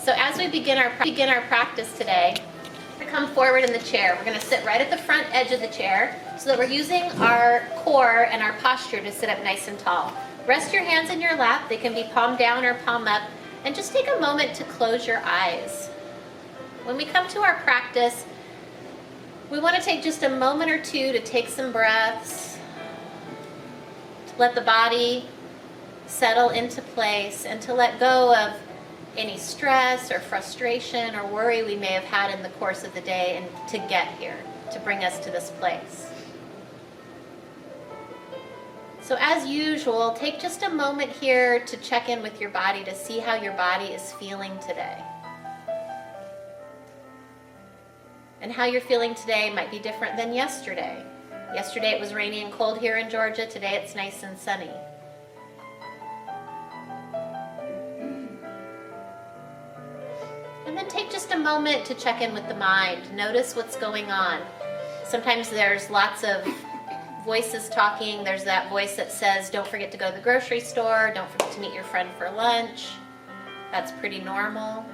So as we begin our practice today, we're going to come forward in the chair. We're going to sit right at the front edge of the chair so that we're using our core and our posture to sit up nice and tall. Rest your hands in your lap. They can be palm down or palm up. And just take a moment to close your eyes. When we come to our practice, we want to take just a moment or two to take some breaths, to let the body settle into place, and to let go of any stress or frustration or worry we may have had in the course of the day, and to get here, to bring us to this place. So as usual, take just a moment here to check in with your body to see how your body is feeling today. And how you're feeling today might be different than yesterday. Yesterday it was rainy and cold here in Georgia. Today it's nice and sunny. And then take just a moment to check in with the mind. Notice what's going on. Sometimes there's lots of voices talking. There's that voice that says, don't forget to go to the grocery store. Don't forget to meet your friend for lunch. That's pretty normal.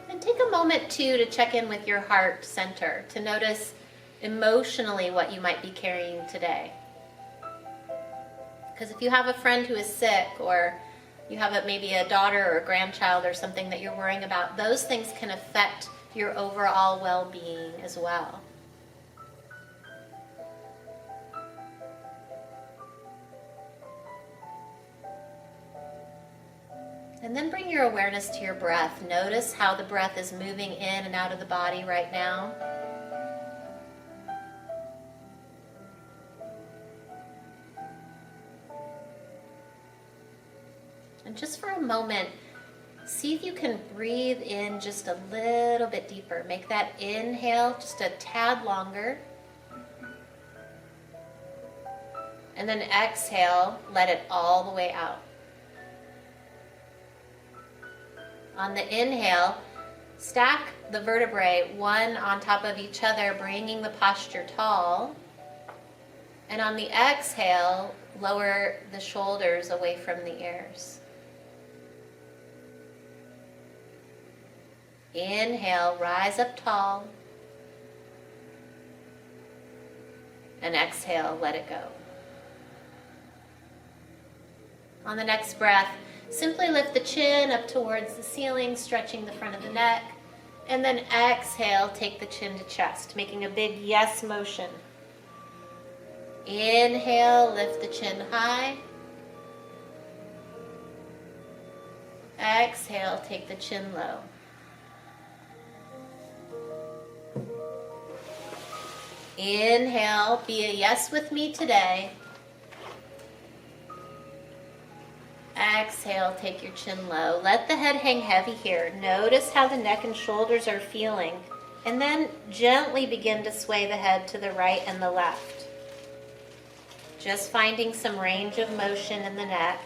And take a moment too to check in with your heart center, to notice emotionally what you might be carrying today. Because if you have a friend who is sick, or you have maybe a daughter or a grandchild or something that you're worrying about, those things can affect your overall well-being as well. And then bring your awareness to your breath. Notice how the breath is moving in and out of the body right now. And just for a moment, see if you can breathe in just a little bit deeper. Make that inhale just a tad longer. And then exhale, let it all the way out. On the inhale, stack the vertebrae one on top of each other, bringing the posture tall. And on the exhale, lower the shoulders away from the ears. Inhale, rise up tall. And exhale, let it go. On the next breath, simply lift the chin up towards the ceiling, stretching the front of the neck. And then exhale, take the chin to chest, making a big yes motion. Inhale, lift the chin high. Exhale, take the chin low. Inhale, be a yes with me today. Exhale, take your chin low. Let the head hang heavy here. Notice how the neck and shoulders are feeling. And then gently begin to sway the head to the right and the left. Just finding some range of motion in the neck.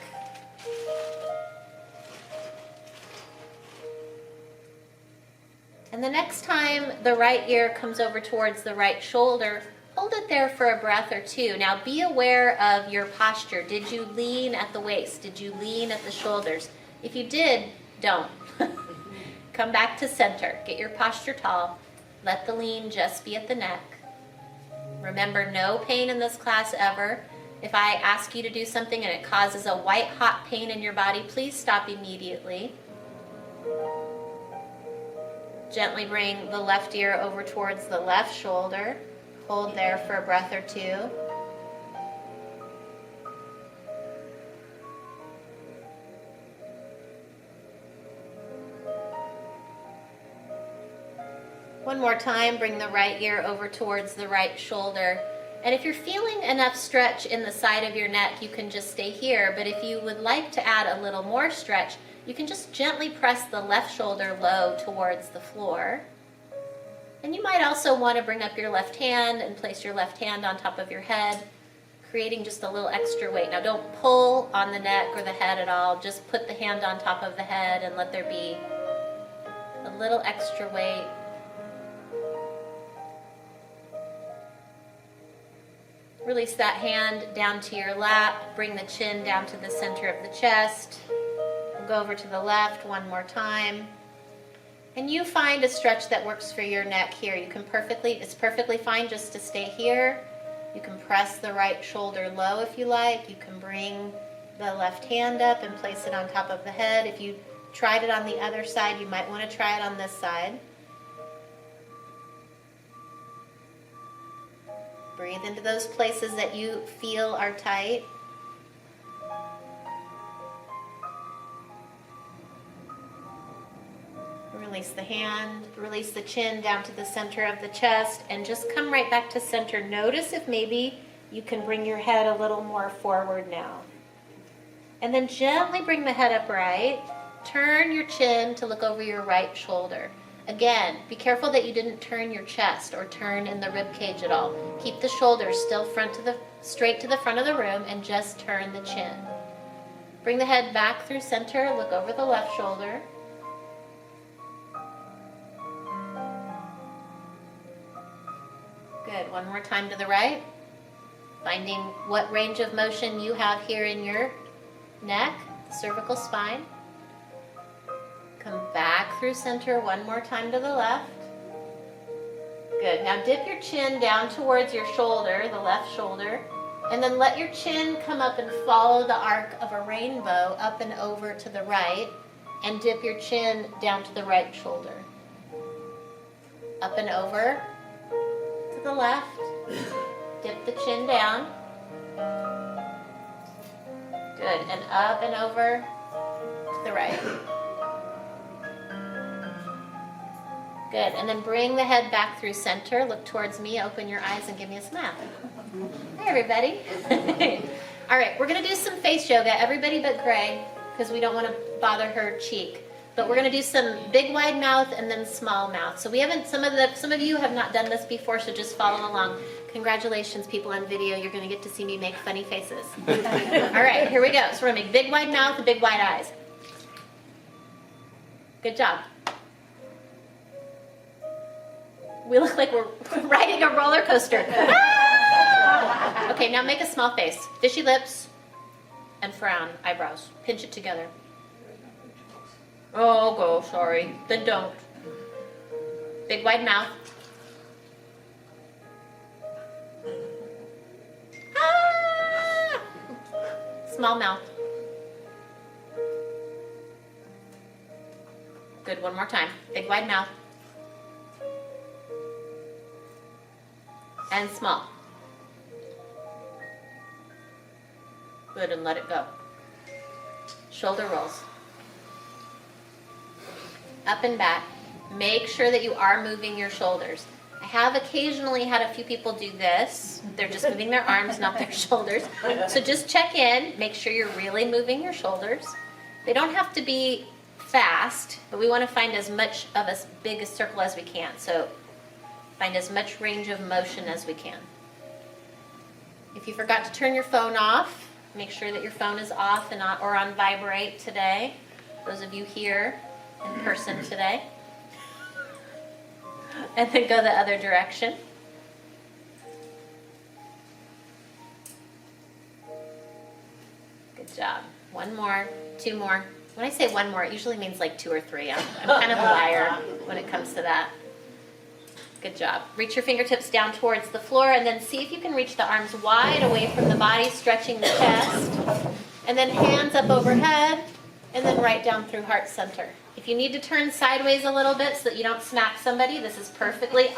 And the next time the right ear comes over towards the right shoulder, hold it there for a breath or two. Now be aware of your posture. Did you lean at the waist? Did you lean at the shoulders? If you did, don't. Come back to center. Get your posture tall. Let the lean just be at the neck. Remember, no pain in this class ever. If I ask you to do something and it causes a white hot pain in your body, please stop immediately. Gently bring the left ear over towards the left shoulder. Hold there for a breath or two. One more time, bring the right ear over towards the right shoulder. And if you're feeling enough stretch in the side of your neck, you can just stay here. But if you would like to add a little more stretch, you can just gently press the left shoulder low towards the floor. And you might also want to bring up your left hand and place your left hand on top of your head, creating just a little extra weight. Now don't pull on the neck or the head at all. Just put the hand on top of the head and let there be a little extra weight. Release that hand down to your lap. Bring the chin down to the center of the chest. We'll go over to the left one more time. And you find a stretch that works for your neck here. It's perfectly fine just to stay here. You can press the right shoulder low if you like. You can bring the left hand up and place it on top of the head. If you tried it on the other side, you might want to try it on this side. Breathe into those places that you feel are tight. Release the hand, release the chin down to the center of the chest, and just come right back to center. Notice if maybe you can bring your head a little more forward now. And then gently bring the head upright. Turn your chin to look over your right shoulder. Again, be careful that you didn't turn your chest or turn in the rib cage at all. Keep the shoulders still straight to the front of the room and just turn the chin. Bring the head back through center, look over the left shoulder. Good, one more time to the right. Finding what range of motion you have here in your neck, the cervical spine. Come back through center one more time to the left. Good, now dip your chin down towards your shoulder, the left shoulder, and then let your chin come up and follow the arc of a rainbow up and over to the right, and dip your chin down to the right shoulder. Up and over to the left, dip the chin down. Good, and up and over to the right. Good, and then bring the head back through center, look towards me, open your eyes, and give me a smile. Hi, everybody. All right, we're gonna do some face yoga, everybody but Greg, because we don't wanna bother her cheek. But we're gonna do some big wide mouth and then small mouth. So we haven't, some of you have not done this before, so just follow along. Congratulations, people on video, you're gonna get to see me make funny faces. All right, here we go. So we're gonna make big wide mouth and big wide eyes. Good job. We look like we're riding a roller coaster. Ah! Okay, now make a small face. Fishy lips and frown, eyebrows. Pinch it together. Oh, go, sorry. Then don't. Big wide mouth. Ah! Small mouth. Good, one more time. Big wide mouth. And small. Good, and let it go. Shoulder rolls. Up and back. Make sure that you are moving your shoulders. I have occasionally had a few people do this. They're just moving their arms, not their shoulders. So just check in. Make sure you're really moving your shoulders. They don't have to be fast, but we want to find as much of as big a circle as we can. So find as much range of motion as we can. If you forgot to turn your phone off, make sure that your phone is off and or on vibrate today. Those of you here in person today. And then go the other direction. Good job. One more, two more. When I say one more, it usually means like two or three. I'm kind of a liar when it comes to that. Good job. Reach your fingertips down towards the floor and then see if you can reach the arms wide away from the body, stretching the chest. And then hands up overhead and then right down through heart center. If you need to turn sideways a little bit so that you don't smack somebody, this is perfectly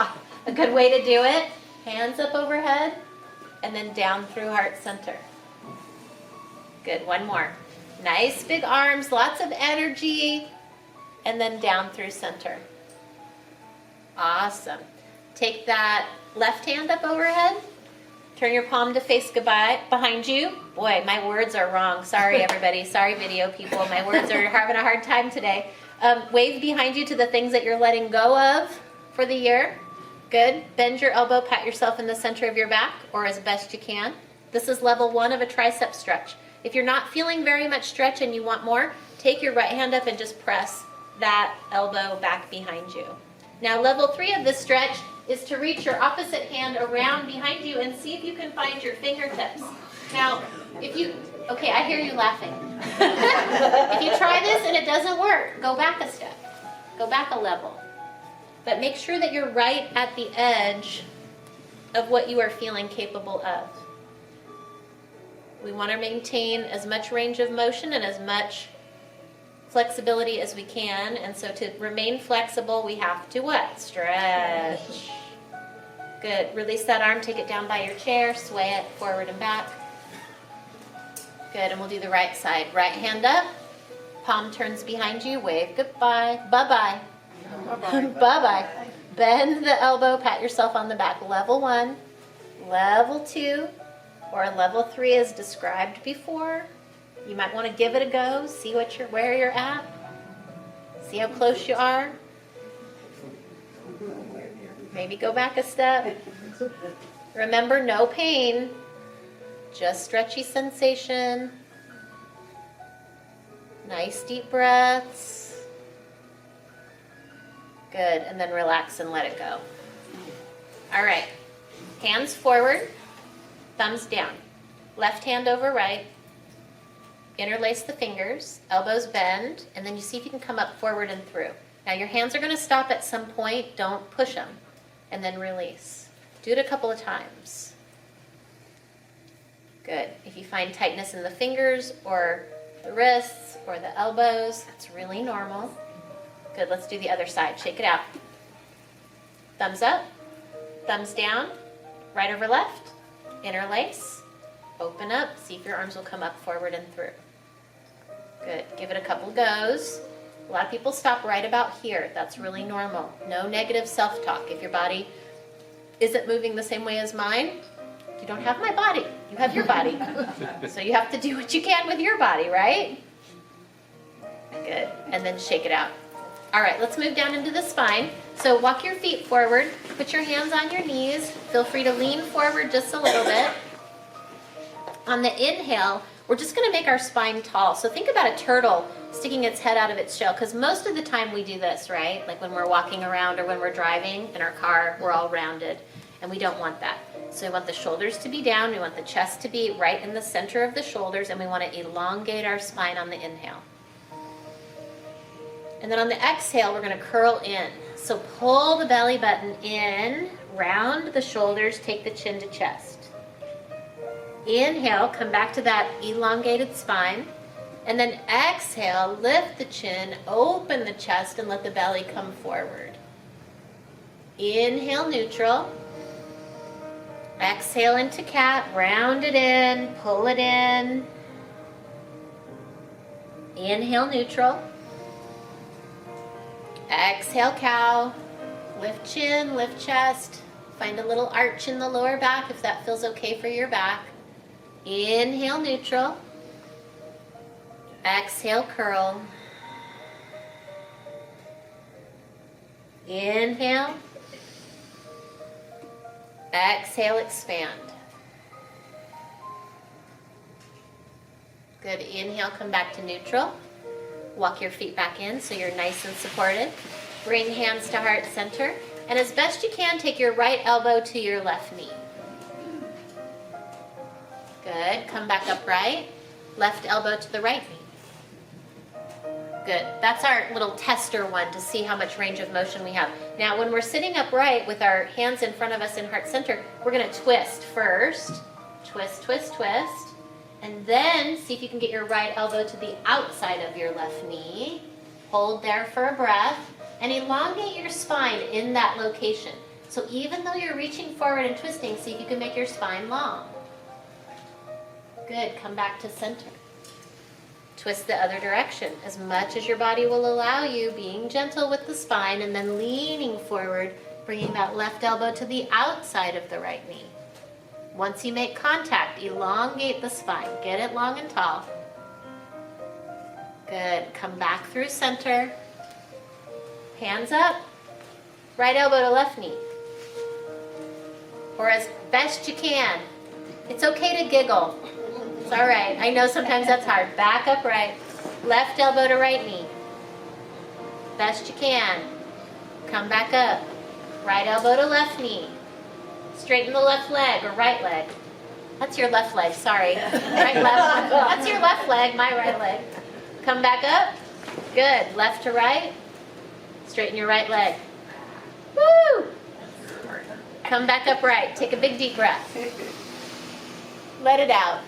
a good way to do it. Hands up overhead and then down through heart center. Good, one more. Nice big arms, lots of energy, and then down through center. Awesome. Take that left hand up overhead. Turn your palm to face goodbye behind you. Boy, my words are wrong. Sorry, everybody. Sorry, video people. My words are having a hard time today. Wave behind you to the things that you're letting go of for the year. Good. Bend your elbow, pat yourself in the center of your back, or as best you can. This is level 1 of a tricep stretch. If you're not feeling very much stretch and you want more, take your right hand up and just press that elbow back behind you. Now, level 3 of this stretch, is to reach your opposite hand around behind you and see if you can find your fingertips. Now, okay, I hear you laughing. If you try this and it doesn't work, go back a step. Go back a level. But make sure that you're right at the edge of what you are feeling capable of. We want to maintain as much range of motion and as much flexibility as we can. And so to remain flexible, we have to what? Stretch. Good. Release that arm, take it down by your chair, sway it forward and back. Good, and we'll do the right side. Right hand up, palm turns behind you, wave goodbye, bye-bye. Bye-bye. Bend the elbow, pat yourself on the back. Level 1, level 2, or level 3 as described before. You might want to give it a go, see where you're at. See how close you are. Maybe go back a step. Remember, no pain. Just stretchy sensation. Nice deep breaths. Good, and then relax and let it go. All right, hands forward, thumbs down. Left hand over right. Interlace the fingers, elbows bend, and then you see if you can come up forward and through. Now your hands are going to stop at some point, don't push them, and then release. Do it a couple of times. Good. If you find tightness in the fingers or the wrists or the elbows, that's really normal. Good. Let's do the other side. Shake it out. Thumbs up, thumbs down, right over left, interlace, open up, see if your arms will come up forward and through. Good. Give it a couple goes. A lot of people stop right about here. That's really normal. No negative self-talk. If your body isn't moving the same way as mine, you don't have my body. You have your body. So you have to do what you can with your body, right? Good. And then shake it out. All right, let's move down into the spine. So walk your feet forward. Put your hands on your knees. Feel free to lean forward just a little bit. On the inhale, we're just going to make our spine tall. So think about a turtle sticking its head out of its shell, because most of the time we do this, right? Like when we're walking around or when we're driving in our car, we're all rounded, and we don't want that. So we want the shoulders to be down, we want the chest to be right in the center of the shoulders, and we want to elongate our spine on the inhale. And then on the exhale, we're going to curl in. So pull the belly button in, round the shoulders, take the chin to chest. Inhale, come back to that elongated spine. And then exhale, lift the chin, open the chest, and let the belly come forward. Inhale, neutral. Exhale into cat, round it in, pull it in. Inhale, neutral. Exhale, cow. Lift chin, lift chest. Find a little arch in the lower back if that feels okay for your back. Inhale, neutral. Exhale, curl. Inhale. Exhale, expand. Good. Inhale, come back to neutral. Walk your feet back in so you're nice and supported. Bring hands to heart center. And as best you can, take your right elbow to your left knee. Good. Come back upright. Left elbow to the right knee. Good. That's our little tester one to see how much range of motion we have. Now, when we're sitting upright with our hands in front of us in heart center, we're going to twist first. Twist, twist, twist. And then see if you can get your right elbow to the outside of your left knee. Hold there for a breath. And elongate your spine in that location. So even though you're reaching forward and twisting, see if you can make your spine long. Good. Come back to center. Twist the other direction as much as your body will allow you, being gentle with the spine and then leaning forward, bringing that left elbow to the outside of the right knee. Once you make contact, elongate the spine. Get it long and tall. Good. Come back through center. Hands up. Right elbow to left knee. Or as best you can. It's okay to giggle. It's all right. I know sometimes that's hard. Back upright. Left elbow to right knee. Best you can. Come back up. Right elbow to left knee. Straighten the left leg or right leg. That's your left leg, sorry. Right, left. That's your left leg, my right leg. Come back up. Good. Left to right. Straighten your right leg. Woo! Come back upright. Take a big deep breath. Let it out.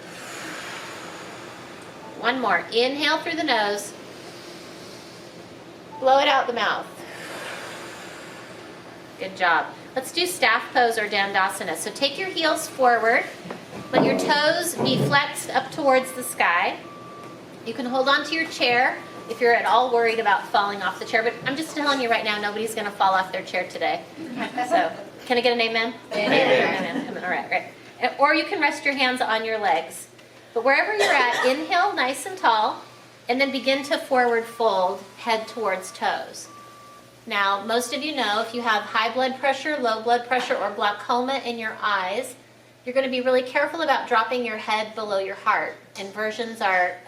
One more. Inhale through the nose. Blow it out the mouth. Good job. Let's do staff pose or dandasana. So take your heels forward. Let your toes be flexed up towards the sky. You can hold on to your chair if you're at all worried about falling off the chair. But I'm just telling you right now, nobody's going to fall off their chair today. So can I get an amen? Amen. Amen. All right. Or you can rest your hands on your legs. But wherever you're at, inhale nice and tall. And then begin to forward fold, head towards toes. Now, most of you know if you have high blood pressure, low blood pressure, or glaucoma in your eyes, you're going to be really careful about dropping your head below your heart. Inversions are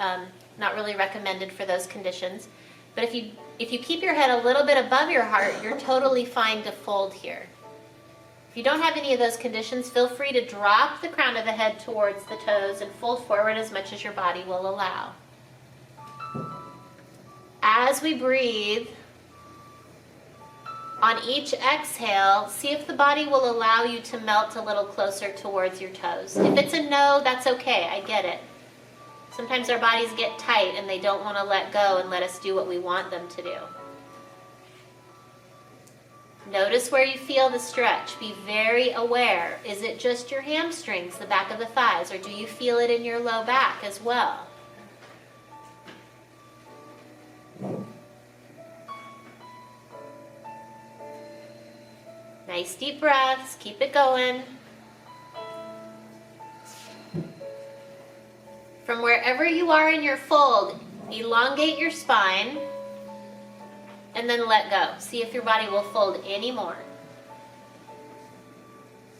not really recommended for those conditions. But if you keep your head a little bit above your heart, you're totally fine to fold here. If you don't have any of those conditions, feel free to drop the crown of the head towards the toes and fold forward as much as your body will allow. As we breathe, on each exhale, see if the body will allow you to melt a little closer towards your toes. If it's a no, that's okay. I get it. Sometimes our bodies get tight and they don't want to let go and let us do what we want them to do. Notice where you feel the stretch. Be very aware. Is it just your hamstrings, the back of the thighs, or do you feel it in your low back as well? Nice deep breaths. Keep it going. From wherever you are in your fold, elongate your spine and then let go. See if your body will fold any more.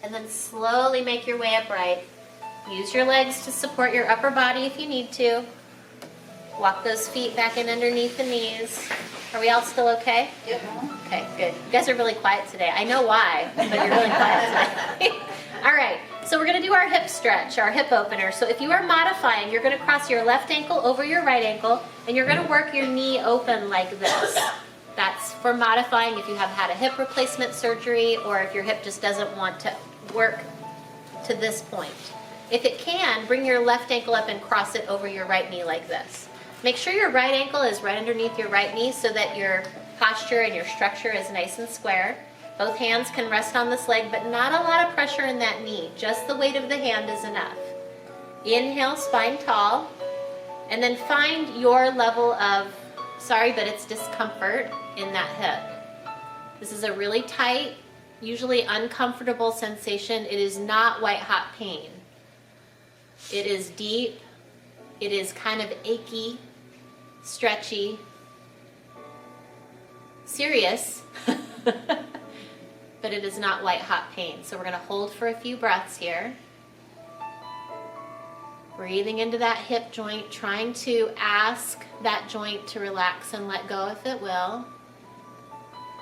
And then slowly make your way upright. Use your legs to support your upper body if you need to. Walk those feet back in underneath the knees. Are we all still okay? Yep. Okay, good. You guys are really quiet today. I know why, but you're really quiet today. All right, so we're going to do our hip stretch, our hip opener. So if you are modifying, you're going to cross your left ankle over your right ankle, and you're going to work your knee open like this. That's for modifying if you have had a hip replacement surgery or if your hip just doesn't want to work to this point. If it can, bring your left ankle up and cross it over your right knee like this. Make sure your right ankle is right underneath your right knee so that your posture and your structure is nice and square. Both hands can rest on this leg, but not a lot of pressure in that knee. Just the weight of the hand is enough. Inhale, spine tall, and then find your level of, sorry, but it's discomfort in that hip. This is a really tight, usually uncomfortable sensation. It is not white hot pain. It is deep. It is kind of achy, stretchy, serious, but it is not white hot pain. So we're going to hold for a few breaths here. Breathing into that hip joint, trying to ask that joint to relax and let go if it will.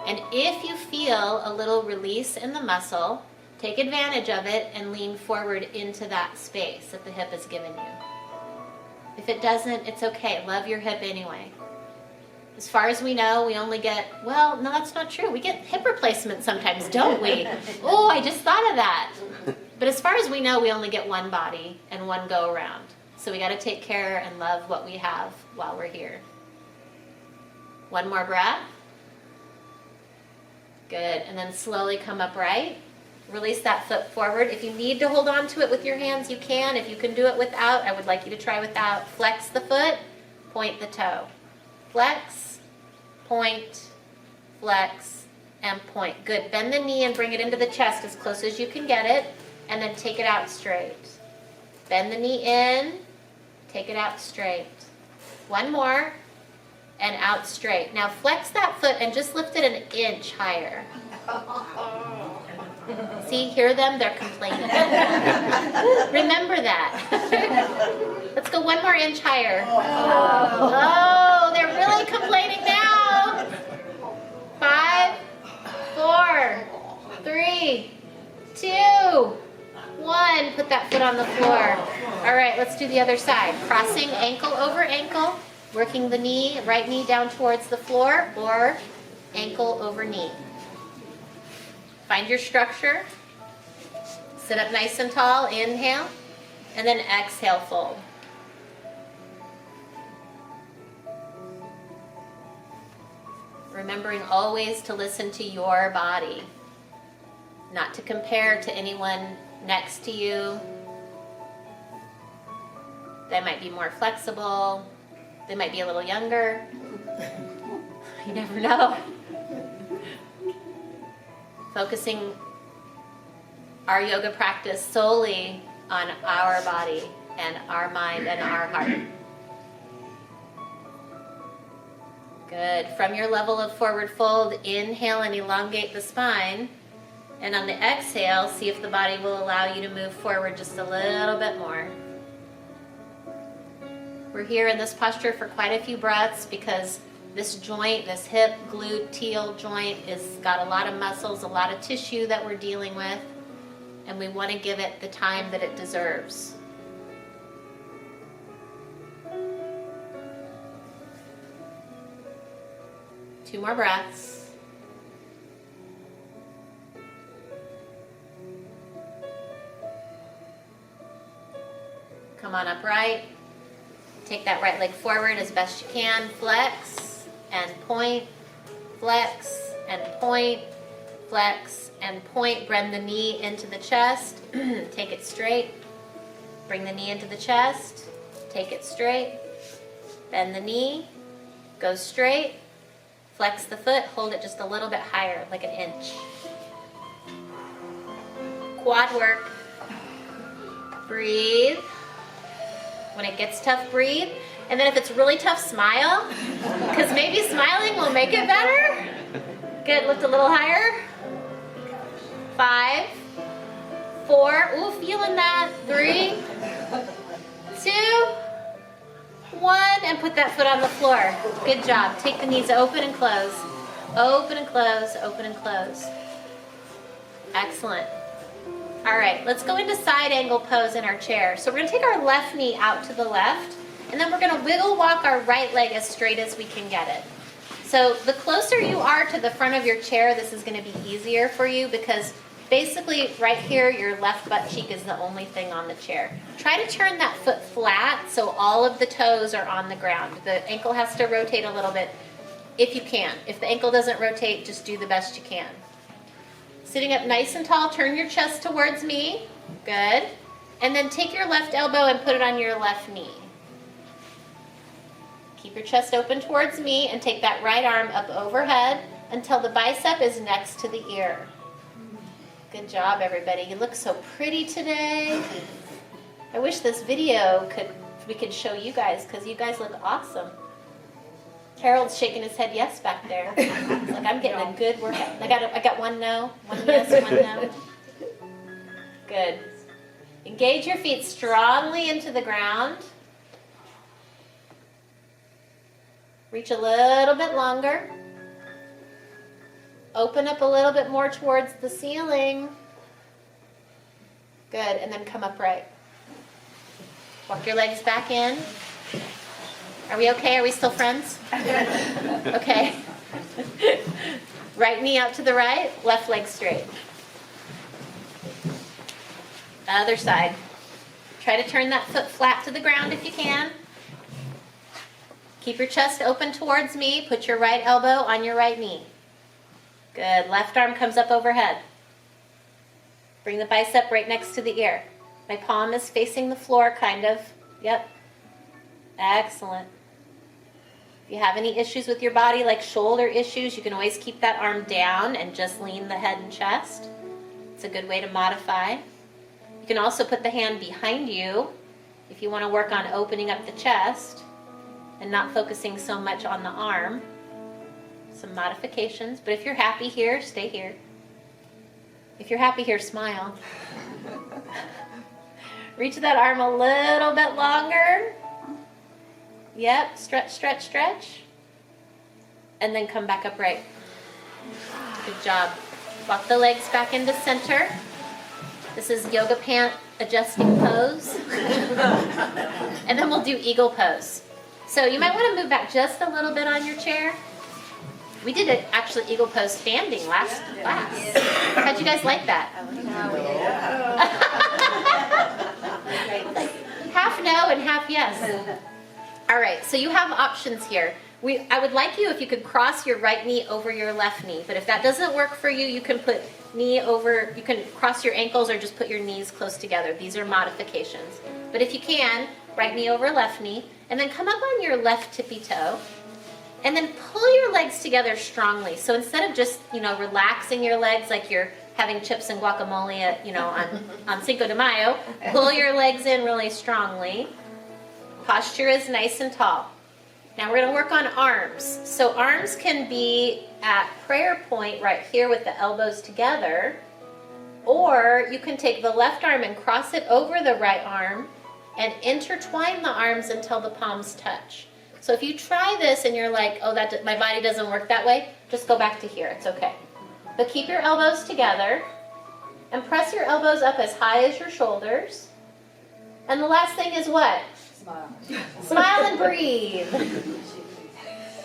And if you feel a little release in the muscle, take advantage of it and lean forward into that space that the hip has given you. If it doesn't, it's okay. Love your hip anyway. As far as we know, we only get, well, no, that's not true. We get hip replacements sometimes, don't we? Oh, I just thought of that. But as far as we know, we only get one body and one go around. So we got to take care and love what we have while we're here. One more breath. Good. And then slowly come upright. Release that foot forward. If you need to hold on to it with your hands, you can. If you can do it without, I would like you to try without. Flex the foot, point the toe. Flex, point, flex, and point. Good. Bend the knee and bring it into the chest as close as you can get it, and then take it out straight. Bend the knee in, take it out straight. One more, and out straight. Now flex that foot and just lift it an inch higher. See, hear them? They're complaining. Remember that. Let's go one more inch higher. Oh, they're really complaining now. 5, 4, 3, 2, 1. Put that foot on the floor. All right, let's do the other side. Crossing ankle over ankle, working the knee, right knee down towards the floor, or ankle over knee. Find your structure. Sit up nice and tall, inhale, and then exhale, fold. Remembering always to listen to your body, not to compare to anyone next to you. They might be more flexible. They might be a little younger. You never know. Focusing our yoga practice solely on our body and our mind and our heart. Good. From your level of forward fold, inhale and elongate the spine. And on the exhale, see if the body will allow you to move forward just a little bit more. We're here in this posture for quite a few breaths because this joint, this hip, gluteal joint, has got a lot of muscles, a lot of tissue that we're dealing with, and we want to give it the time that it deserves. Two more breaths. Come on upright. Take that right leg forward as best you can. Flex and point, flex and point, flex and point. Bend the knee into the chest. Take it straight. Bring the knee into the chest. Take it straight. Bend the knee. Go straight. Flex the foot. Hold it just a little bit higher, like an inch. Quad work. Breathe. When it gets tough, breathe. And then if it's really tough, smile. Because maybe smiling will make it better. Good, lift a little higher. 5, 4, ooh, feeling that. 3, 2, 1, and put that foot on the floor. Good job. Take the knees open and close. Open and close, open and close. Excellent. All right, let's go into side angle pose in our chair. So we're gonna take our left knee out to the left, and then we're gonna wiggle walk our right leg as straight as we can get it. So the closer you are to the front of your chair, this is gonna be easier for you because basically right here, your left butt cheek is the only thing on the chair. Try to turn that foot flat so all of the toes are on the ground. The ankle has to rotate a little bit if you can. If the ankle doesn't rotate, just do the best you can. Sitting up nice and tall, turn your chest towards me. Good. And then take your left elbow and put it on your left knee. Keep your chest open towards me and take that right arm up overhead until the bicep is next to the ear. Good job, everybody. You look so pretty today. I wish this video we could show you guys because you guys look awesome. Harold's shaking his head yes back there. It's like I'm getting a good workout. I got one no, one yes, one no. Good. Engage your feet strongly into the ground. Reach a little bit longer. Open up a little bit more towards the ceiling. Good, and then come upright. Walk your legs back in. Are we okay? Are we still friends? Okay. Right knee out to the right, left leg straight. Other side. Try to turn that foot flat to the ground if you can. Keep your chest open towards me. Put your right elbow on your right knee. Good. Left arm comes up overhead. Bring the bicep right next to the ear. My palm is facing the floor, kind of. Yep. Excellent. If you have any issues with your body, like shoulder issues, you can always keep that arm down and just lean the head and chest. It's a good way to modify. You can also put the hand behind you if you want to work on opening up the chest and not focusing so much on the arm. Some modifications, but if you're happy here, stay here. If you're happy here, smile. Reach that arm a little bit longer. Yep, stretch, stretch, stretch. And then come back upright. Good job. Walk the legs back into center. This is yoga pant adjusting pose. And then we'll do eagle pose. So you might want to move back just a little bit on your chair. We did it actually eagle pose standing last class. How'd you guys like that? Half no and half yes. All right, so you have options here. I would like you if you could cross your right knee over your left knee, but if that doesn't work for you, you can put knee over, you can cross your ankles or just put your knees close together. These are modifications. But if you can, right knee over left knee, and then come up on your left tippy toe, and then pull your legs together strongly. So instead of just, relaxing your legs like you're having chips and guacamole at, on Cinco de Mayo, pull your legs in really strongly. Posture is nice and tall. Now we're going to work on arms. So arms can be at prayer point right here with the elbows together, or you can take the left arm and cross it over the right arm and intertwine the arms until the palms touch. So if you try this and you're like, oh, my body doesn't work that way, just go back to here. It's okay. But keep your elbows together and press your elbows up as high as your shoulders. And the last thing is what? Smile. Smile and breathe.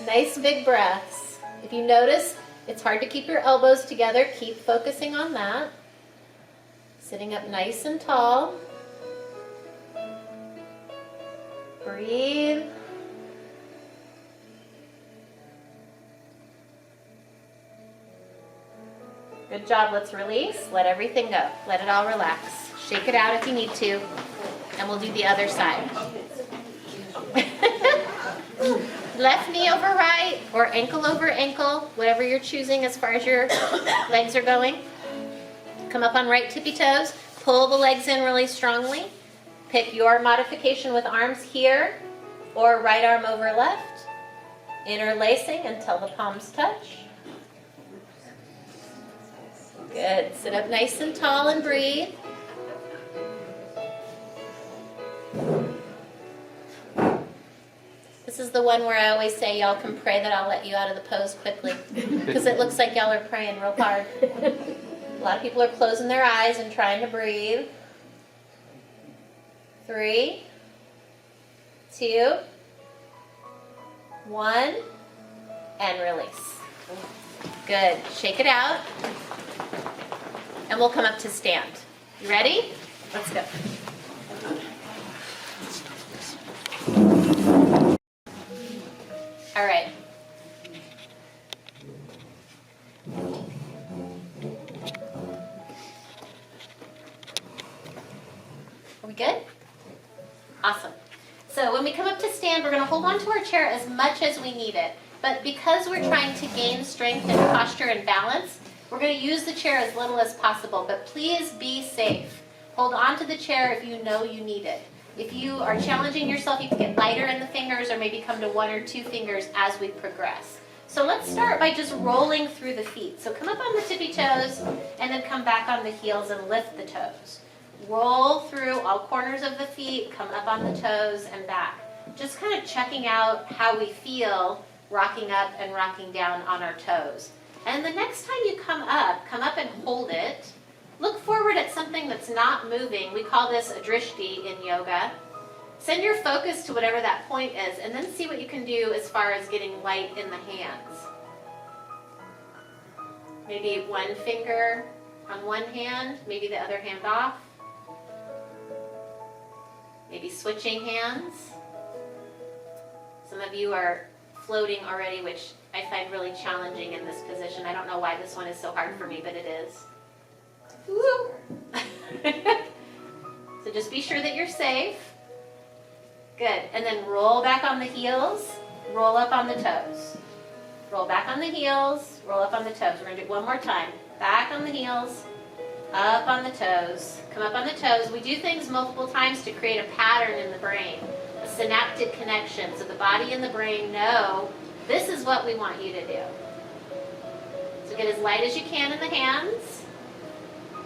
Nice big breaths. If you notice, it's hard to keep your elbows together. Keep focusing on that. Sitting up nice and tall. Breathe. Good job. Let's release. Let everything go. Let it all relax. Shake it out if you need to. And we'll do the other side. Left knee over right or ankle over ankle, whatever you're choosing as far as your legs are going. Come up on right tippy toes. Pull the legs in really strongly. Pick your modification with arms here or right arm over left. Interlacing until the palms touch. Good. Sit up nice and tall and breathe. This is the one where I always say y'all can pray that I'll let you out of the pose quickly because it looks like y'all are praying real hard. A lot of people are closing their eyes and trying to breathe. 3, 2, 1, and release. Good. Shake it out. And we'll come up to stand. You ready? Let's go. All right. Are we good? Awesome. So when we come up to stand, we're going to hold on to our chair as much as we need it. But because we're trying to gain strength and posture and balance, we're going to use the chair as little as possible. But please be safe. Hold on to the chair if you know you need it. If you are challenging yourself, you can get lighter in the fingers or maybe come to 1 or 2 fingers as we progress. So let's start by just rolling through the feet. So come up on the tippy toes and then come back on the heels and lift the toes. Roll through all corners of the feet, come up on the toes and back. Just kind of checking out how we feel rocking up and rocking down on our toes. And the next time you come up and hold it. Look forward at something that's not moving. We call this a drishti in yoga. Send your focus to whatever that point is and then see what you can do as far as getting light in the hands. Maybe 1 finger on one hand, maybe the other hand off. Maybe switching hands. Some of you are floating already, which I find really challenging in this position. I don't know why this one is so hard for me, but it is. Woo. So just be sure that you're safe. Good. And then roll back on the heels, roll up on the toes. Roll back on the heels, roll up on the toes. We're going to do it one more time. Back on the heels, up on the toes, come up on the toes. We do things multiple times to create a pattern in the brain, a synaptic connection, so the body and the brain know this is what we want you to do. So get as light as you can in the hands.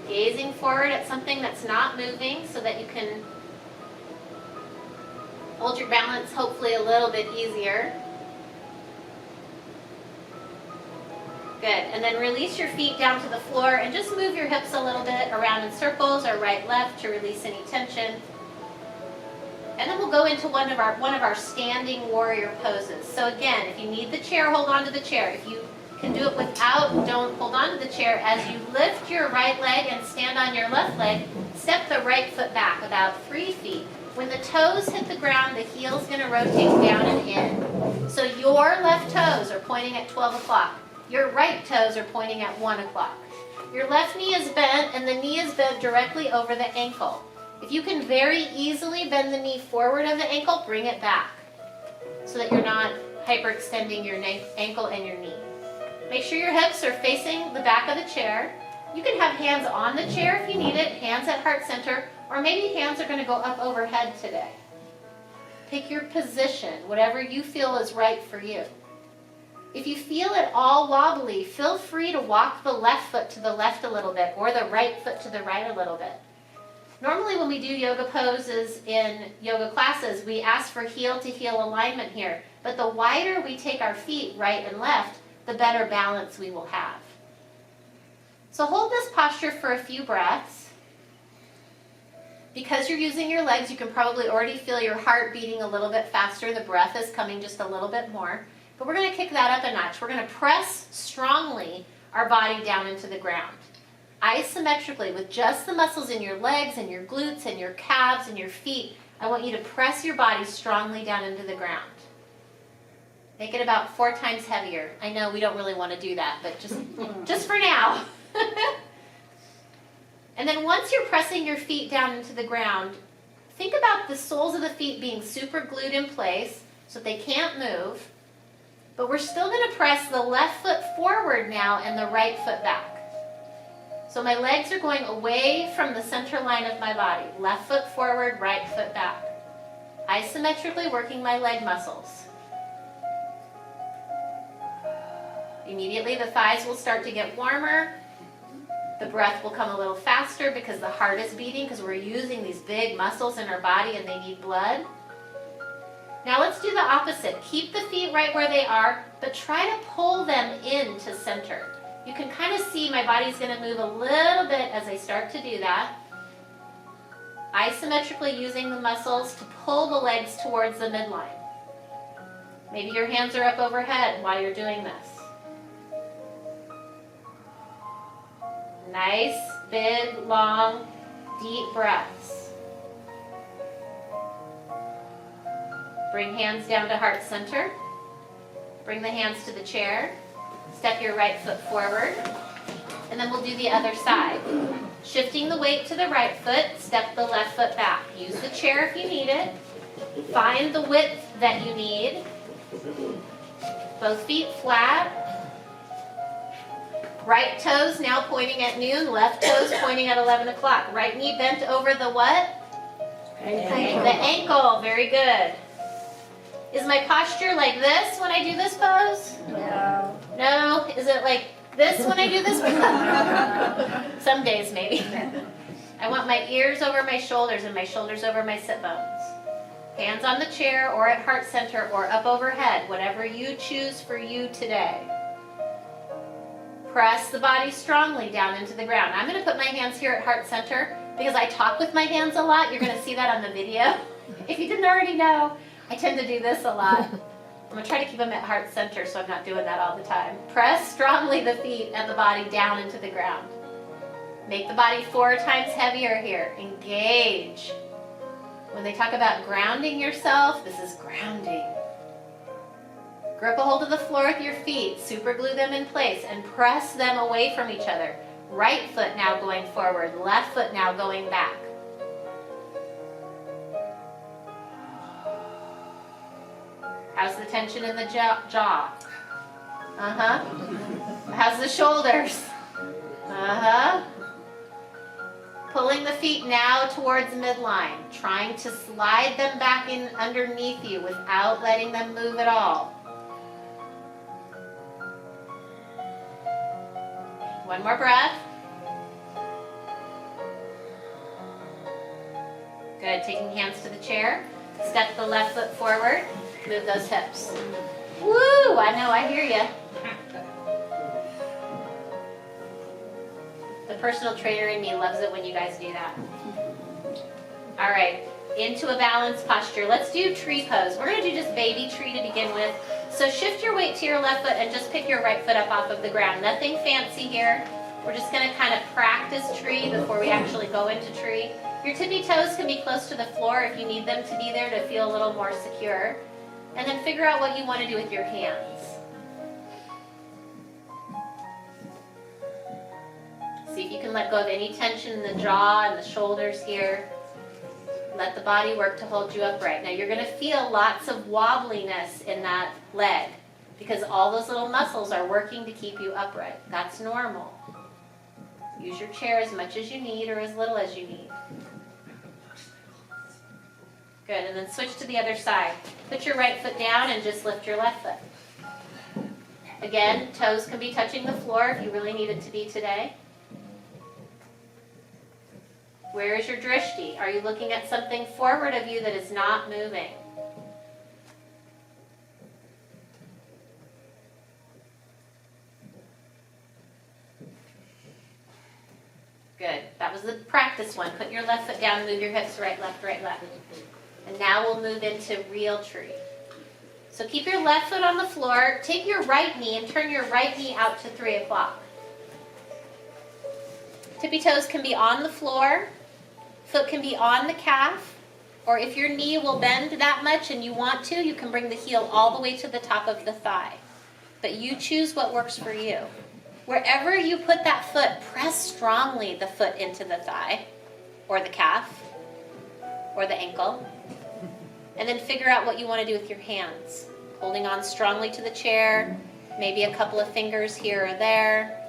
Gazing forward at something that's not moving so that you can hold your balance hopefully a little bit easier. Good. And then release your feet down to the floor and just move your hips a little bit around in circles or right, left to release any tension. And then we'll go into one of our standing warrior poses. So again, if you need the chair, hold on to the chair. If you can do it without, don't hold on to the chair. As you lift your right leg and stand on your left leg, step the right foot back about 3 feet. When the toes hit the ground, the heel's going to rotate down and in. So your left toes are pointing at 12 o'clock. Your right toes are pointing at 1 o'clock. Your left knee is bent and the knee is bent directly over the ankle. If you can very easily bend the knee forward of the ankle, bring it back so that you're not hyperextending your ankle and your knee. Make sure your hips are facing the back of the chair. You can have hands on the chair if you need it, hands at heart center, or maybe hands are going to go up overhead today. Pick your position, whatever you feel is right for you. If you feel at all wobbly, feel free to walk the left foot to the left a little bit or the right foot to the right a little bit. Normally when we do yoga poses in yoga classes, we ask for heel to heel alignment here. But the wider we take our feet right and left, the better balance we will have. So hold this posture for a few breaths. Because you're using your legs, you can probably already feel your heart beating a little bit faster. The breath is coming just a little bit more. But we're going to kick that up a notch. We're going to press strongly our body down into the ground. Isometrically, with just the muscles in your legs and your glutes and your calves and your feet, I want you to press your body strongly down into the ground. Make it about 4 times heavier. I know we don't really want to do that, but just for now. And then once you're pressing your feet down into the ground, think about the soles of the feet being super glued in place so that they can't move. But we're still going to press the left foot forward now and the right foot back. So my legs are going away from the center line of my body. Left foot forward, right foot back. Isometrically working my leg muscles. Immediately the thighs will start to get warmer. The breath will come a little faster because the heart is beating because we're using these big muscles in our body and they need blood. Now let's do the opposite. Keep the feet right where they are, but try to pull them into center. You can kind of see my body's going to move a little bit as I start to do that. Isometrically using the muscles to pull the legs towards the midline. Maybe your hands are up overhead while you're doing this. Nice, big, long, deep breaths. Bring hands down to heart center. Bring the hands to the chair. Step your right foot forward. And then we'll do the other side. Shifting the weight to the right foot, step the left foot back. Use the chair if you need it. Find the width that you need. Both feet flat. Right toes now pointing at noon, left toes pointing at 11 o'clock. Right knee bent over the what? Ankle. The ankle, very good. Is my posture like this when I do this pose? No. No? Is it like this when I do this pose? Some days maybe. I want my ears over my shoulders and my shoulders over my sit bones. Hands on the chair or at heart center or up overhead, whatever you choose for you today. Press the body strongly down into the ground. I'm going to put my hands here at heart center because I talk with my hands a lot. You're going to see that on the video. If you didn't already know, I tend to do this a lot. I'm going to try to keep them at heart center so I'm not doing that all the time. Press strongly the feet and the body down into the ground. Make the body 4 times heavier here. Engage. When they talk about grounding yourself, this is grounding. Grip a hold of the floor with your feet, super glue them in place, and press them away from each other. Right foot now going forward, left foot now going back. How's the tension in the jaw? How's the shoulders? Pulling the feet now towards midline, trying to slide them back in underneath you without letting them move at all. One more breath. Good, taking hands to the chair. Step the left foot forward. Move those hips. Woo, I know, I hear you. personal trainer in me loves it when you guys do that. All right, into a balanced posture. Let's do tree pose. We're gonna do just baby tree to begin with. So shift your weight to your left foot and just pick your right foot up off of the ground. Nothing fancy here. We're just gonna kind of practice tree before we actually go into tree. Your tippy toes can be close to the floor if you need them to be there to feel a little more secure. And then figure out what you want to do with your hands. See if you can let go of any tension in the jaw and the shoulders here. Let the body work to hold you upright. Now you're going to feel lots of wobbliness in that leg because all those little muscles are working to keep you upright. That's normal. Use your chair as much as you need or as little as you need. Good, and then switch to the other side. Put your right foot down and just lift your left foot. Again, toes can be touching the floor if you really need it to be today. Where is your drishti? Are you looking at something forward of you that is not moving? Good. That was the practice one. Put your left foot down, move your hips right, left, right, left. And now we'll move into real tree. So keep your left foot on the floor, take your right knee and turn your right knee out to 3 o'clock. Tippy toes can be on the floor, foot can be on the calf, or if your knee will bend that much and you want to, you can bring the heel all the way to the top of the thigh. But you choose what works for you. Wherever you put that foot, press strongly the foot into the thigh, or the calf, or the ankle. And then figure out what you want to do with your hands. Holding on strongly to the chair, maybe a couple of fingers here or there.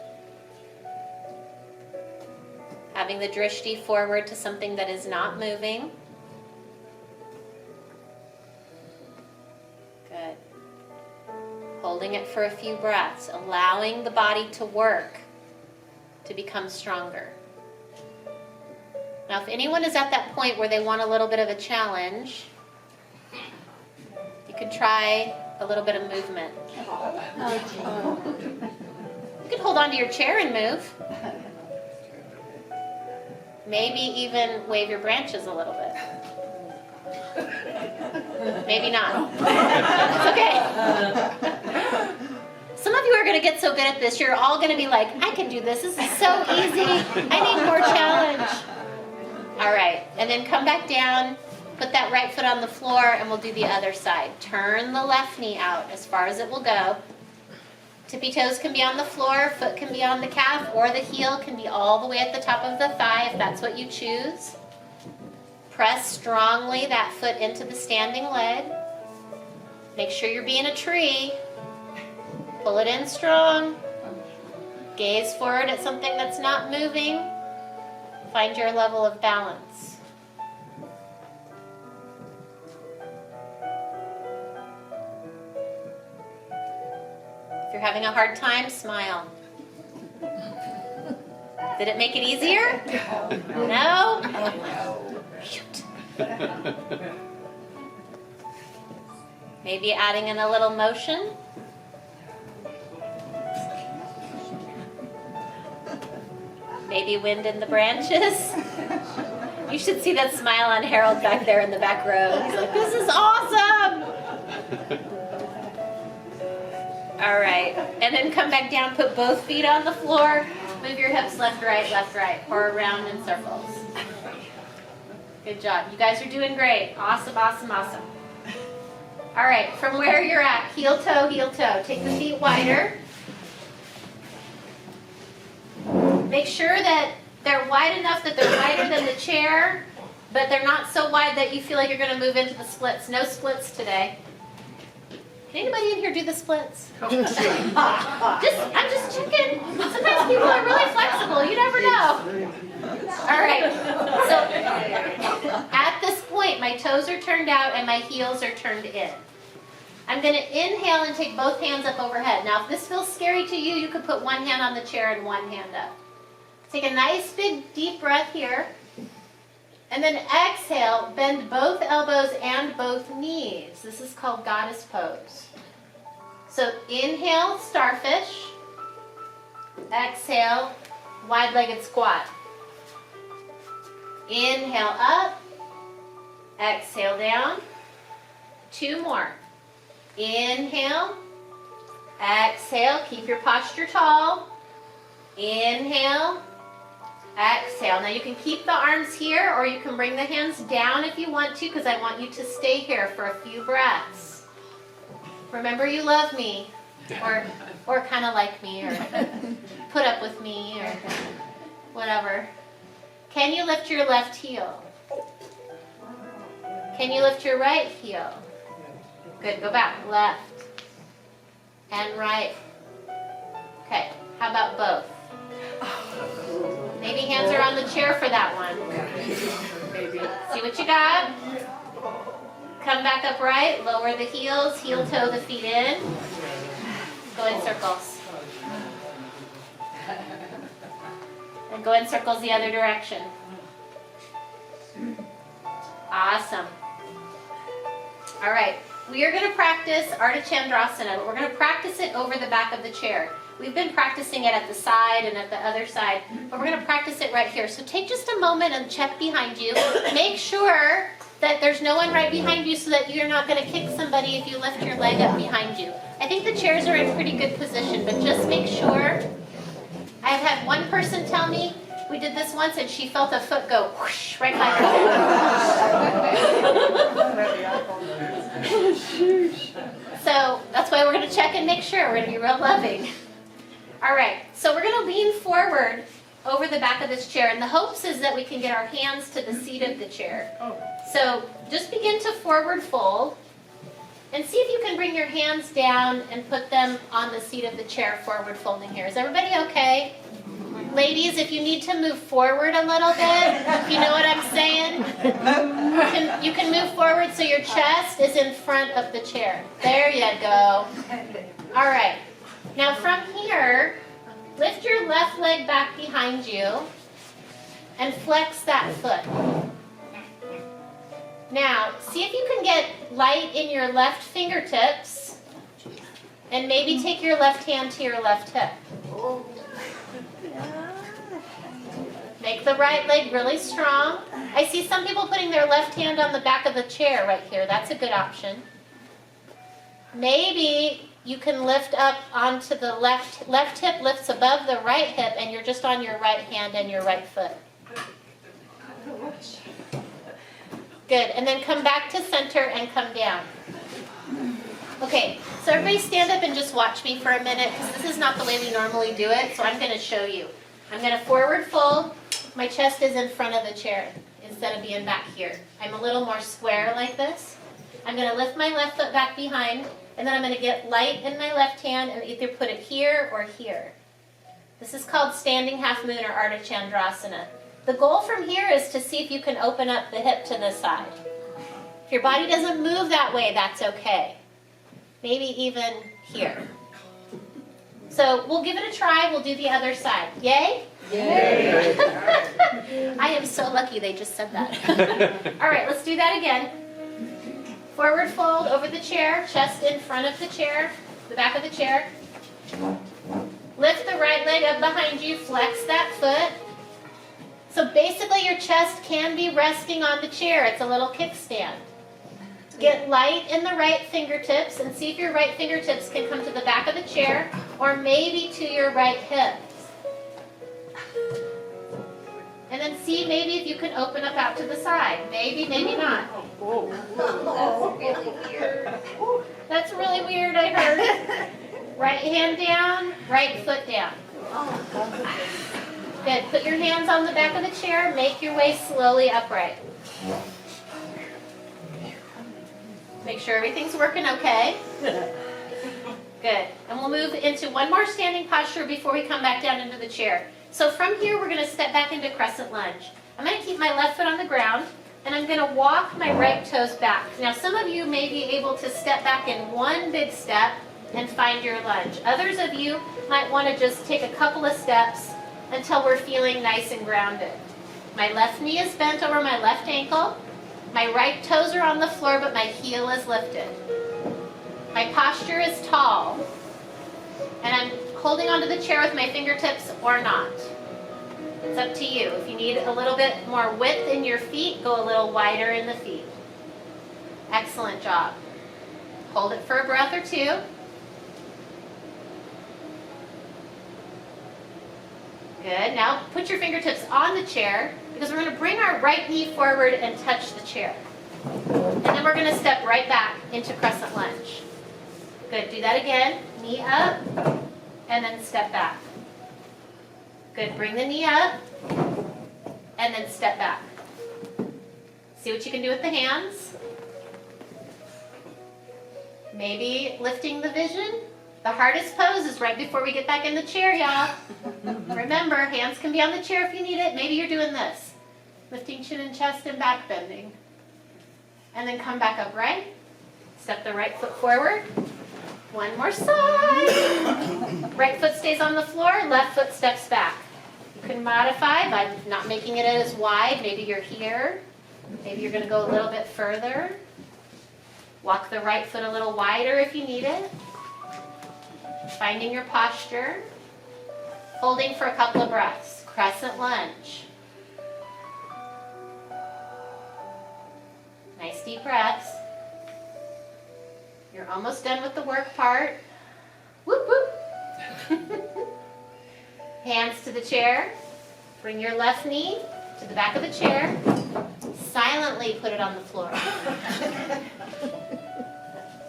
Having the drishti forward to something that is not moving. Good. Holding it for a few breaths, allowing the body to work to become stronger. Now, if anyone is at that point where they want a little bit of a challenge, you could try a little bit of movement. You could hold on to your chair and move. Maybe even wave your branches a little bit. Maybe not. It's okay. Some of you are going to get so good at this, you're all going to be like, I can do this. This is so easy. I need more challenge. All right. And then come back down. Put that right foot on the floor and we'll do the other side. Turn the left knee out as far as it will go. Tippy toes can be on the floor, foot can be on the calf, or the heel can be all the way at the top of the thigh if that's what you choose. Press strongly that foot into the standing leg. Make sure you're being a tree. Pull it in strong. Gaze forward at something that's not moving. Find your level of balance. If you're having a hard time, smile. Did it make it easier? No? Shoot. Maybe adding in a little motion. Maybe wind in the branches. You should see that smile on Harold back there in the back row. He's like, this is awesome! All right, and then come back down, put both feet on the floor, move your hips left, right, or around in circles. Good job. You guys are doing great. Awesome, awesome, awesome. All right, from where you're at, heel toe, take the feet wider. Make sure that they're wide enough that they're wider than the chair, but they're not so wide that you feel like you're going to move into the splits. No splits today. Can anybody in here do the splits? I'm just checking. Sometimes people are really flexible. You never know. All right. So at this point, my toes are turned out and my heels are turned in. I'm going to inhale and take both hands up overhead. Now, if this feels scary to you, you could put one hand on the chair and one hand up. Take a nice big deep breath here. And then exhale, bend both elbows and both knees. This is called goddess pose. So inhale, starfish. Exhale, Wide-legged squat. Inhale up. Exhale down. 2 more. Inhale. Exhale. Keep your posture tall. Inhale. Exhale. Now you can keep the arms here or you can bring the hands down if you want to, because I want you to stay here for a few breaths. Remember you love me, or kind of like me, or put up with me, or whatever. Can you lift your left heel? Can you lift your right heel? Good, go back. Left and right. Okay, how about both? Maybe hands are on the chair for that one. See what you got? Come back upright, lower the heels, heel toe the feet in. Go in circles. And go in circles the other direction. Awesome. All right, we are going to practice Ardha Chandrasana, but we're going to practice it over the back of the chair. We've been practicing it at the side and at the other side, but we're going to practice it right here. So take just a moment and check behind you. Make sure that there's no one right behind you so that you're not going to kick somebody if you lift your leg up behind you. I think the chairs are in pretty good position, but just make sure. I've had one person tell me, we did this once and she felt a foot go whoosh right by her. So that's why we're going to check and make sure. We're going to be real loving. All right, so we're going to lean forward over the back of this chair, and the hopes is that we can get our hands to the seat of the chair. So just begin to forward fold, and see if you can bring your hands down and put them on the seat of the chair, forward folding here. Is everybody okay? Ladies, if you need to move forward a little bit, if you know what I'm saying, you can move forward so your chest is in front of the chair. There you go. All right. Now from here, lift your left leg back behind you and flex that foot. Now, see if you can get light in your left fingertips and maybe take your left hand to your left hip. Make the right leg really strong. I see some people putting their left hand on the back of the chair right here. That's a good option. Maybe you can lift up onto the left hip lifts above the right hip and you're just on your right hand and your right foot. Good, and then come back to center and come down. Okay, so everybody stand up and just watch me for a minute, because this is not the way we normally do it, so I'm going to show you. I'm going to forward fold. My chest is in front of the chair instead of being back here. I'm a little more square like this. I'm going to lift my left foot back behind, and then I'm going to get light in my left hand and either put it here or here. This is called standing half moon or Ardha Chandrasana. The goal from here is to see if you can open up the hip to this side. If your body doesn't move that way, that's okay. Maybe even here. So we'll give it a try. We'll do the other side. Yay? Yay! I am so lucky they just said that. All right, let's do that again. Forward fold over the chair, chest in front of the chair, the back of the chair. Lift the right leg up behind you, flex that foot. So basically your chest can be resting on the chair. It's a little kickstand. Get light in the right fingertips and see if your right fingertips can come to the back of the chair or maybe to your right hip. And then see maybe if you can open up out to the side. Maybe, maybe not. That's really weird. That's really weird, I heard. Right hand down, right foot down. Good. Put your hands on the back of the chair. Make your way slowly upright. Make sure everything's working okay. Good. And we'll move into one more standing posture before we come back down into the chair. So from here, we're going to step back into crescent lunge. I'm going to keep my left foot on the ground, and I'm going to walk my right toes back. Now, some of you may be able to step back in one big step and find your lunge. Others of you might want to just take a couple of steps until we're feeling nice and grounded. My left knee is bent over my left ankle. My right toes are on the floor, but my heel is lifted. My posture is tall. And I'm holding onto the chair with my fingertips or not. It's up to you. If you need a little bit more width in your feet, go a little wider in the feet. Excellent job. Hold it for a breath or two. Good. Now put your fingertips on the chair because we're going to bring our right knee forward and touch the chair. And then we're going to step right back into crescent lunge. Good. Do that again. Knee up and then step back. Good. Bring the knee up and then step back. See what you can do with the hands. Maybe lifting the vision. The hardest pose is right before we get back in the chair, y'all. Remember, hands can be on the chair if you need it. Maybe you're doing this. Lifting chin and chest and back bending. And then come back upright. Step the right foot forward. One more side. Right foot stays on the floor, left foot steps back. You can modify by not making it as wide. Maybe you're here. Maybe you're going to go a little bit further. Walk the right foot a little wider if you need it. Finding your posture. Holding for a couple of breaths. Crescent lunge. Nice deep breaths. You're almost done with the work part. Whoop, whoop. Hands to the chair. Bring your left knee to the back of the chair. Silently put it on the floor.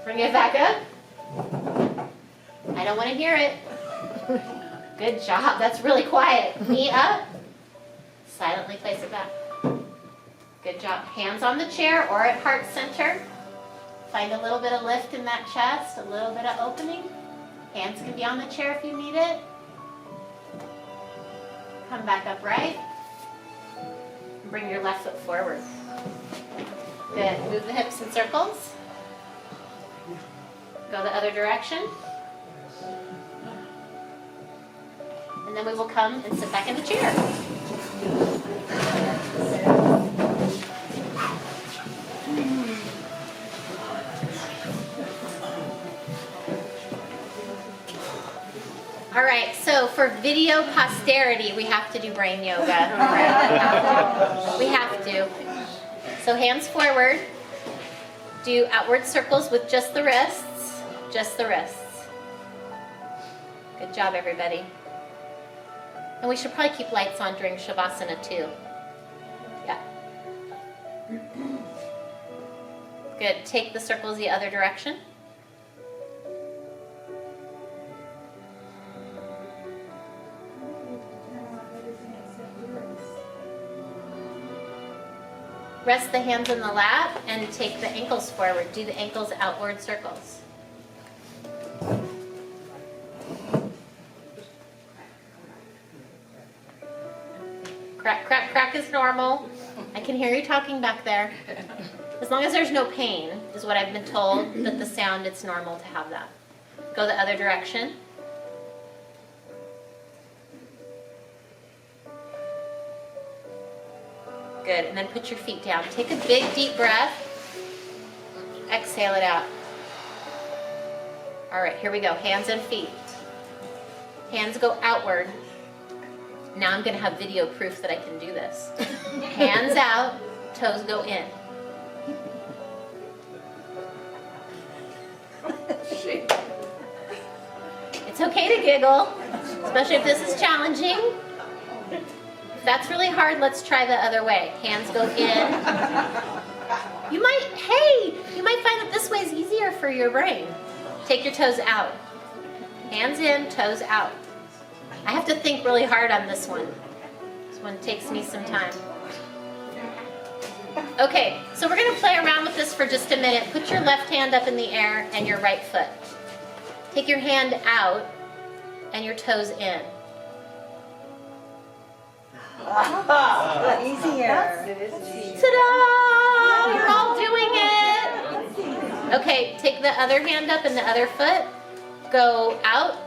Bring it back up. I don't want to hear it. Good job. That's really quiet. Knee up. Silently place it back. Good job. Hands on the chair or at heart center. Find a little bit of lift in that chest, a little bit of opening. Hands can be on the chair if you need it. Come back upright. Bring your left foot forward. Good. Move the hips in circles. Go the other direction. And then we will come and sit back in the chair. All right, so for video posterity, we have to do brain yoga. Right? We have to. So hands forward. Do outward circles with just the wrists. Just the wrists. Good job, everybody. And we should probably keep lights on during Shavasana too. Yeah. Good. Take the circles the other direction. Rest the hands in the lap and take the ankles forward. Do the ankles outward circles. Crack, crack, crack is normal. I can hear you talking back there. As long as there's no pain, is what I've been told, that the sound, it's normal to have that. Go the other direction. Good, and then put your feet down. Take a big, deep breath. Exhale it out. All right, here we go. Hands and feet. Hands go outward. Now I'm going to have video proof that I can do this. Hands out, toes go in. It's okay to giggle, especially if this is challenging. If that's really hard, let's try the other way. Hands go in. You might find that this way is easier for your brain. Take your toes out. Hands in, toes out. I have to think really hard on this one. This one takes me some time. Okay, so we're going to play around with this for just a minute. Put your left hand up in the air and your right foot. Take your hand out and your toes in. Easier. Ta-da! You're all doing it. Okay, take the other hand up and the other foot. Go out.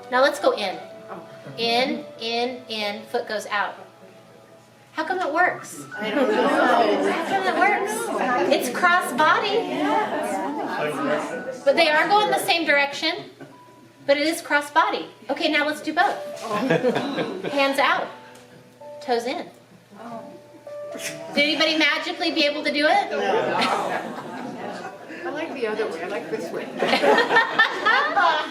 Now let's go in. In, foot goes out. How come it works? I don't know. How come it works? It's cross body. But they are going the same direction, but it is cross body. Okay, now let's do both. Hands out. toes in. Oh. Did anybody magically be able to do it? I like the other way. I like this way.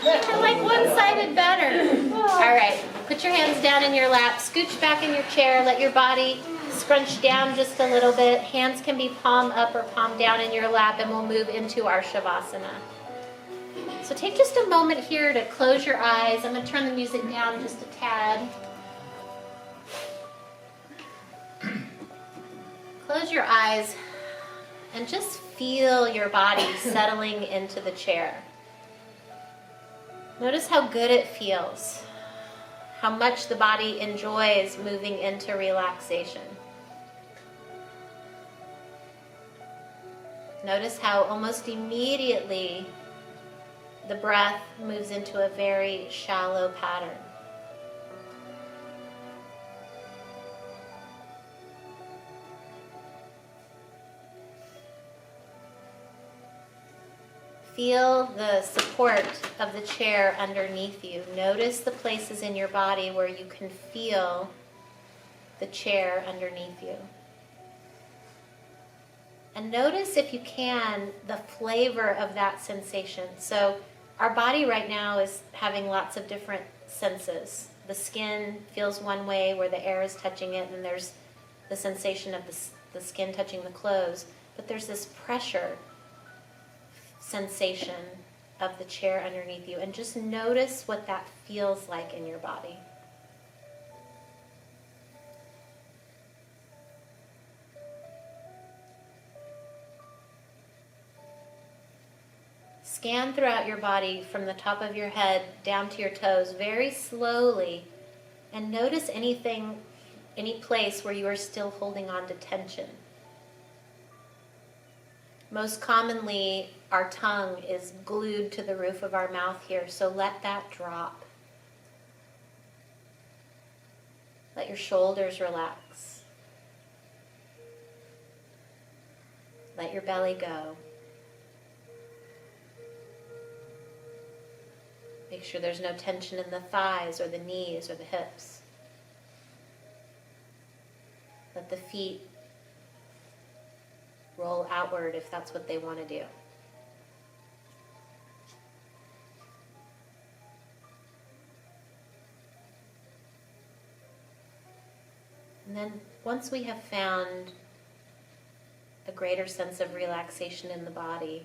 I like one-sided better. All right, put your hands down in your lap, scooch back in your chair, let your body scrunch down just a little bit. Hands can be palm up or palm down in your lap, and we'll move into our Shavasana. So take just a moment here to close your eyes. I'm going to turn the music down just a tad. Close your eyes and just feel your body settling into the chair. Notice how good it feels, how much the body enjoys moving into relaxation. Notice how almost immediately the breath moves into a very shallow pattern. Feel the support of the chair underneath you. Notice the places in your body where you can feel the chair underneath you. And notice, if you can, the flavor of that sensation. So our body right now is having lots of different senses. The skin feels one way where the air is touching it, and there's the sensation of the skin touching the clothes. But there's this pressure sensation of the chair underneath you, and just notice what that feels like in your body. Scan throughout your body from the top of your head down to your toes very slowly, and notice anything, any place where you are still holding on to tension. Most commonly, our tongue is glued to the roof of our mouth here, so let that drop. Let your shoulders relax. Let your belly go. Make sure there's no tension in the thighs or the knees or the hips. Let the feet roll outward if that's what they want to do. And then once we have found a greater sense of relaxation in the body,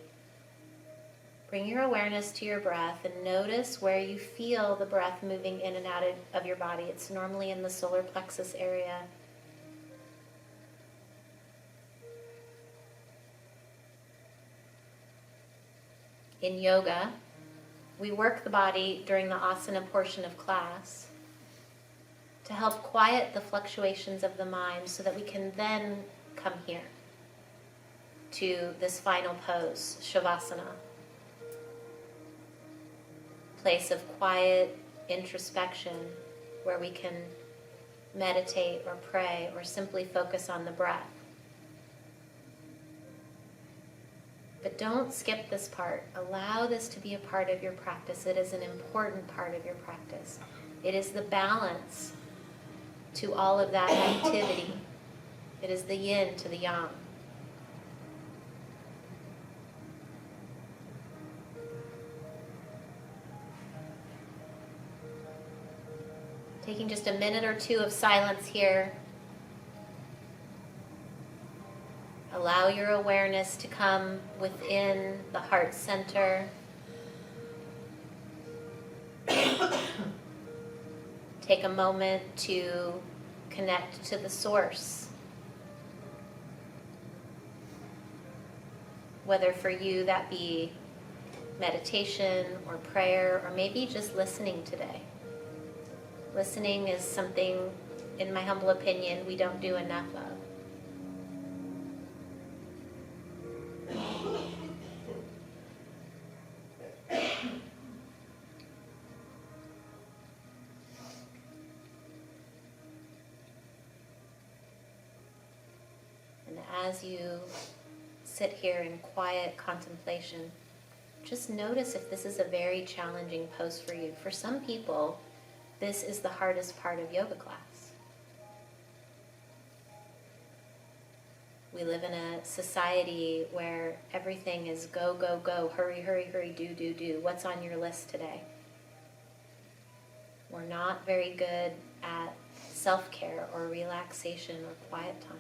bring your awareness to your breath and notice where you feel the breath moving in and out of your body. It's normally in the solar plexus area. In yoga, we work the body during the asana portion of class to help quiet the fluctuations of the mind so that we can then come here to this final pose, Shavasana. Place of quiet introspection where we can meditate or pray or simply focus on the breath. But don't skip this part. Allow this to be a part of your practice. It is an important part of your practice. It is the balance to all of that activity. It is the yin to the yang. Taking just a minute or two of silence here. Allow your awareness to come within the heart center. Take a moment to connect to the source. Whether for you that be meditation or prayer or maybe just listening today. Listening is something, in my humble opinion, we don't do enough of. As you sit here in quiet contemplation, just notice if this is a very challenging pose for you. For some people, this is the hardest part of yoga class. We live in a society where everything is go, go, go, hurry, hurry, hurry, do, do, do. What's on your list today? We're not very good at self-care or relaxation or quiet time.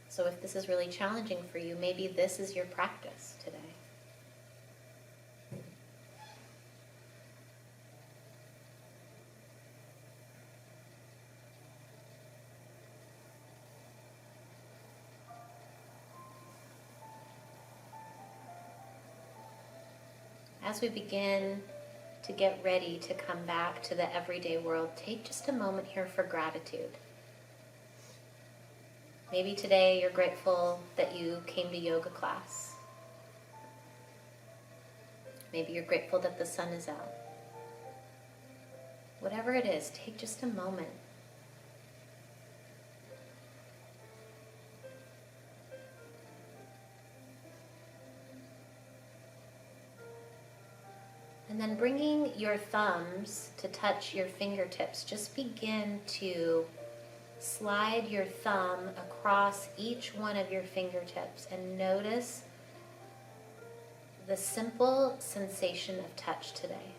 So if this is really challenging for you, maybe this is your practice today. As we begin to get ready to come back to the everyday world, take just a moment here for gratitude. Maybe today you're grateful that you came to yoga class. Maybe you're grateful that the sun is out. Whatever it is, take just a moment. And then bringing your thumbs to touch your fingertips, just begin to slide your thumb across each one of your fingertips and notice the simple sensation of touch today.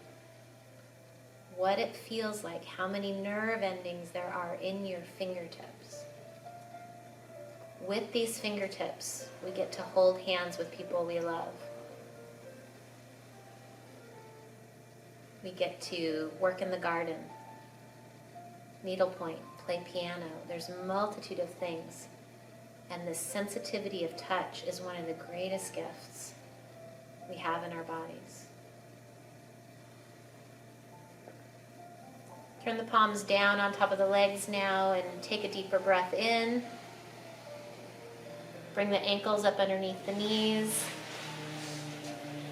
What it feels like, how many nerve endings there are in your fingertips. With these fingertips, we get to hold hands with people we love. We get to work in the garden, needlepoint, play piano. There's a multitude of things. And this sensitivity of touch is one of the greatest gifts we have in our bodies. Turn the palms down on top of the legs now and take a deeper breath in. Bring the ankles up underneath the knees.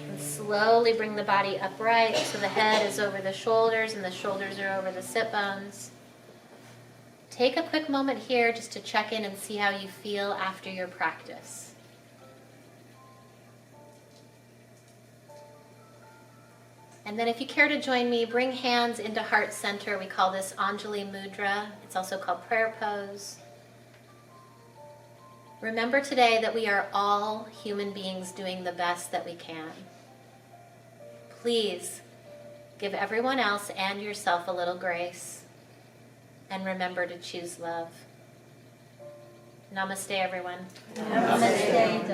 And slowly bring the body upright so the head is over the shoulders and the shoulders are over the sit bones. Take a quick moment here just to check in and see how you feel after your practice. And then if you care to join me, bring hands into heart center. We call this Anjali Mudra. It's also called prayer pose. Remember today that we are all human beings doing the best that we can. Please give everyone else and yourself a little grace. And remember to choose love. Namaste, everyone. Namaste.